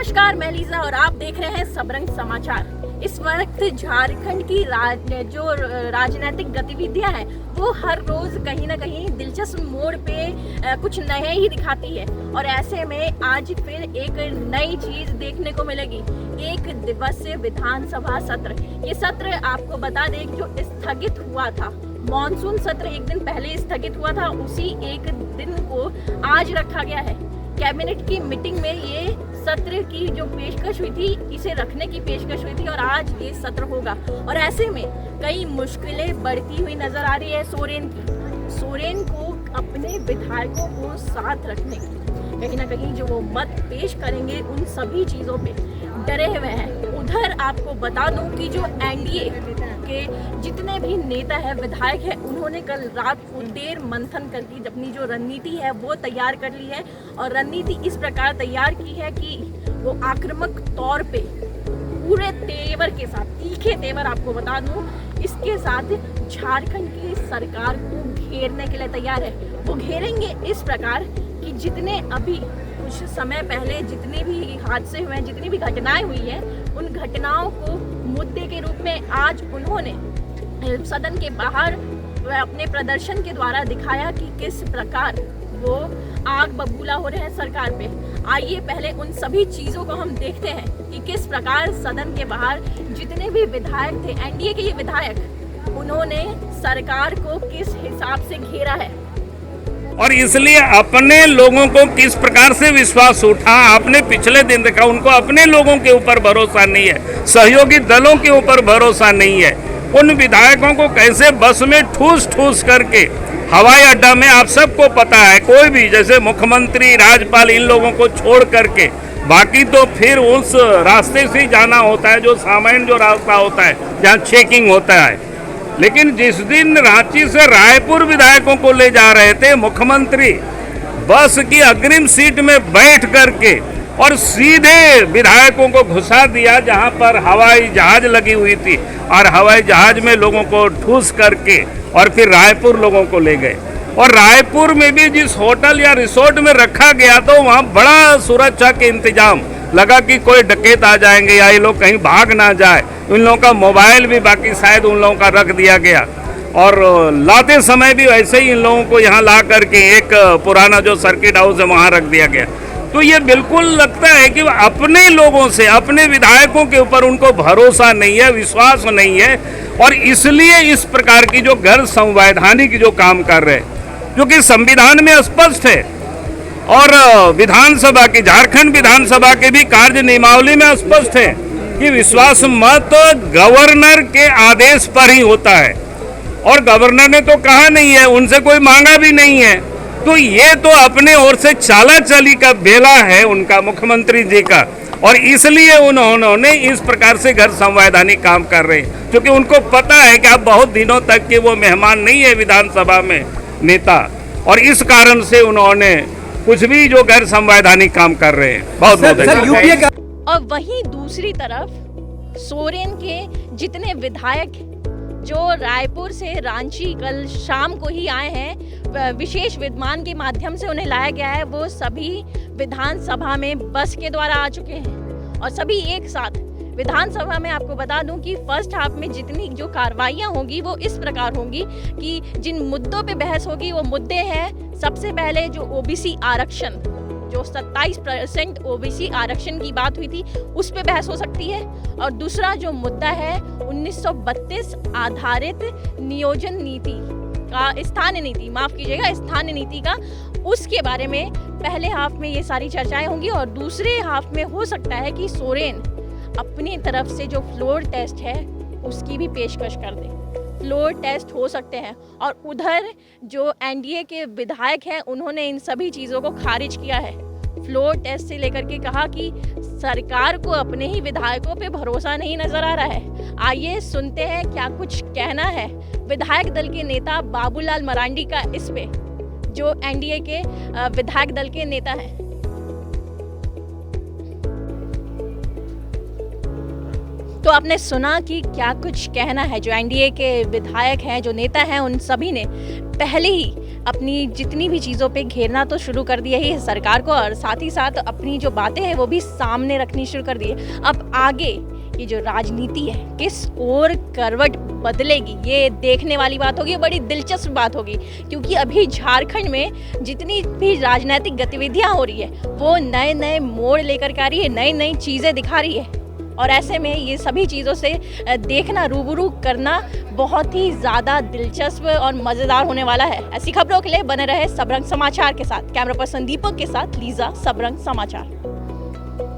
नमस्कार, मैं लीजा और आप देख रहे हैं सबरंग समाचार। इस वक्त झारखंड की जो राजनीतिक गतिविधियां हैं वो हर रोज कहीं ना कहीं दिलचस्प मोड़ पे कुछ नए ही दिखाती है और ऐसे में आज फिर एक नई चीज देखने को मिलेगी। एक दिवसीय विधानसभा सत्र। ये सत्र आपको बता दें जो स्थगित हुआ था, मॉनसून सत्र एक दिन पहले स्थगित हुआ था, उसी एक दिन को आज रखा गया है। कैबिनेट की मीटिंग में ये सत्र की जो पेशकश हुई थी, इसे रखने की पेशकश हुई थी और आज ये सत्र होगा। और ऐसे में कई मुश्किलें बढ़ती हुई नजर आ रही है सोरेन को अपने विधायकों को साथ रखने की। कहीं ना कहीं जो वो मत पेश करेंगे उन सभी चीजों पे डरे हुए हैं। उधर आपको बता दूं कि जो एनडीए के जितने भी नेता है, विधायक है, उन्होंने कल रात को देर मंथन करके अपनी जो रणनीति है वो तैयार कर ली है और रणनीति इस प्रकार तैयार की है कि वो आक्रामक तौर पे पूरे तेवर के साथ, तीखे तेवर आपको बता दूं, इसके साथ झारखंड की सरकार को घेरने के लिए तैयार है। वो घेरेंगे इस प्रकार कि जितने अभी कुछ समय पहले जितने भी हादसे हुए हैं, जितनी भी घटनाएं हुई हैं, उन घटनाओं को मुद्दे के रूप में आज उन्होंने सदन के बाहर अपने प्रदर्शन के द्वारा दिखाया कि किस प्रकार वो आग बबूला हो रहे हैं सरकार पे। आइए पहले उन सभी चीजों को हम देखते हैं कि किस प्रकार सदन के बाहर जितने भी विधायक थे, एनडीए के ये विधायक, उन्होंने सरकार को किस हिसाब से घेरा है और इसलिए अपने लोगों को किस प्रकार से विश्वास उठा। आपने पिछले दिन देखा, उनको अपने लोगों के ऊपर भरोसा नहीं है, सहयोगी दलों के ऊपर भरोसा नहीं है। उन विधायकों को कैसे बस में ठूस करके हवाई अड्डा में, आप सबको पता है, कोई भी जैसे मुख्यमंत्री, राज्यपाल, इन लोगों को छोड़ करके बाकी तो फिर उस रास्ते से जाना होता है जो सामान्य जो रास्ता होता है जहाँ चेकिंग होता है। लेकिन जिस दिन रांची से रायपुर विधायकों को ले जा रहे थे, मुख्यमंत्री बस की अग्रिम सीट में बैठ करके और सीधे विधायकों को घुसा दिया जहां पर हवाई जहाज लगी हुई थी और हवाई जहाज में लोगों को ठूस करके और फिर रायपुर लोगों को ले गए। और रायपुर में भी जिस होटल या रिसोर्ट में रखा गया तो वहां बड़ा सुरक्षा के इंतजाम लगा कि कोई डकैत आ जाएंगे या ये लोग कहीं भाग ना जाए। उन लोगों का मोबाइल भी बाकी शायद उन लोगों का रख दिया गया और लाते समय भी वैसे ही इन लोगों को यहाँ ला करके एक पुराना जो सर्किट हाउस है वहाँ रख दिया गया। तो ये बिल्कुल लगता है कि अपने लोगों से, अपने विधायकों के ऊपर उनको भरोसा नहीं है, विश्वास नहीं है और इसलिए इस प्रकार की जो गैर संवैधानिक जो काम कर रहे हैं, जो कि संविधान में स्पष्ट है और विधानसभा की, झारखंड विधानसभा के भी कार्य नियमावली में स्पष्ट है कि विश्वास मत गवर्नर के आदेश पर ही होता है और गवर्नर ने तो कहा नहीं है, उनसे कोई मांगा भी नहीं है। तो ये तो अपने ओर से चाला चली का बेला है उनका, मुख्यमंत्री जी का, और इसलिए उन्होंने इस प्रकार से गैर संवैधानिक काम कर रहे हैं, क्योंकि उनको पता है कि अब बहुत दिनों तक के वो मेहमान नहीं है विधानसभा में नेता, और इस कारण से उन्होंने कुछ भी जो गैर संवैधानिक काम कर रहे हैं। बहुत और वहीं दूसरी तरफ सोरेन के जितने विधायक जो रायपुर से रांची कल शाम को ही आए हैं, विशेष विद्यमान के माध्यम से उन्हें लाया गया है, वो सभी विधानसभा में बस के द्वारा आ चुके हैं और सभी एक साथ विधानसभा में। आपको बता दूं कि फर्स्ट हाफ में जितनी जो कार्रवाइयां होंगी वो इस प्रकार होंगी कि जिन मुद्दों पे बहस होगी वो मुद्दे हैं, सबसे पहले जो ओबीसी आरक्षण, जो 27% ओबीसी आरक्षण की बात हुई थी, उस पे बहस हो सकती है। और दूसरा जो मुद्दा है 1932 आधारित नियोजन नीति का, स्थानीय नीति, माफ कीजिएगा, स्थानीय नीति का, उसके बारे में पहले हाफ में ये सारी चर्चाएं होंगी और दूसरे हाफ में हो सकता है कि सोरेन अपनी तरफ से जो फ्लोर टेस्ट है उसकी भी पेशकश कर दे। फ्लोर टेस्ट हो सकते हैं और उधर जो एनडीए के विधायक हैं उन्होंने इन सभी चीज़ों को खारिज किया है। फ्लोर टेस्ट से लेकर के कहा कि सरकार को अपने ही विधायकों पे भरोसा नहीं नजर आ रहा है। आइए सुनते हैं क्या कुछ कहना है विधायक दल के नेता बाबूलाल मरांडी का इस पे, जो एनडीए के विधायक दल के नेता हैं। तो आपने सुना कि क्या कुछ कहना है जो एनडीए के विधायक हैं, जो नेता हैं, उन सभी ने पहले ही अपनी जितनी भी चीज़ों पे घेरना तो शुरू कर दिया ही है सरकार को, और साथ ही साथ अपनी जो बातें हैं वो भी सामने रखनी शुरू कर दी है। अब आगे ये जो राजनीति है किस ओर करवट बदलेगी, ये देखने वाली बात होगी, बड़ी दिलचस्प बात होगी, क्योंकि अभी झारखंड में जितनी भी राजनीतिक गतिविधियां हो रही है वो नए नए मोड़ लेकर के आ रही है, नई नई चीज़ें दिखा रही है, और ऐसे में ये सभी चीज़ों से देखना, रूबरू करना बहुत ही ज़्यादा दिलचस्प और मज़ेदार होने वाला है। ऐसी खबरों के लिए बने रहे सबरंग समाचार के साथ। कैमरा पर्सन दीपक के साथ लीजा, सबरंग समाचार।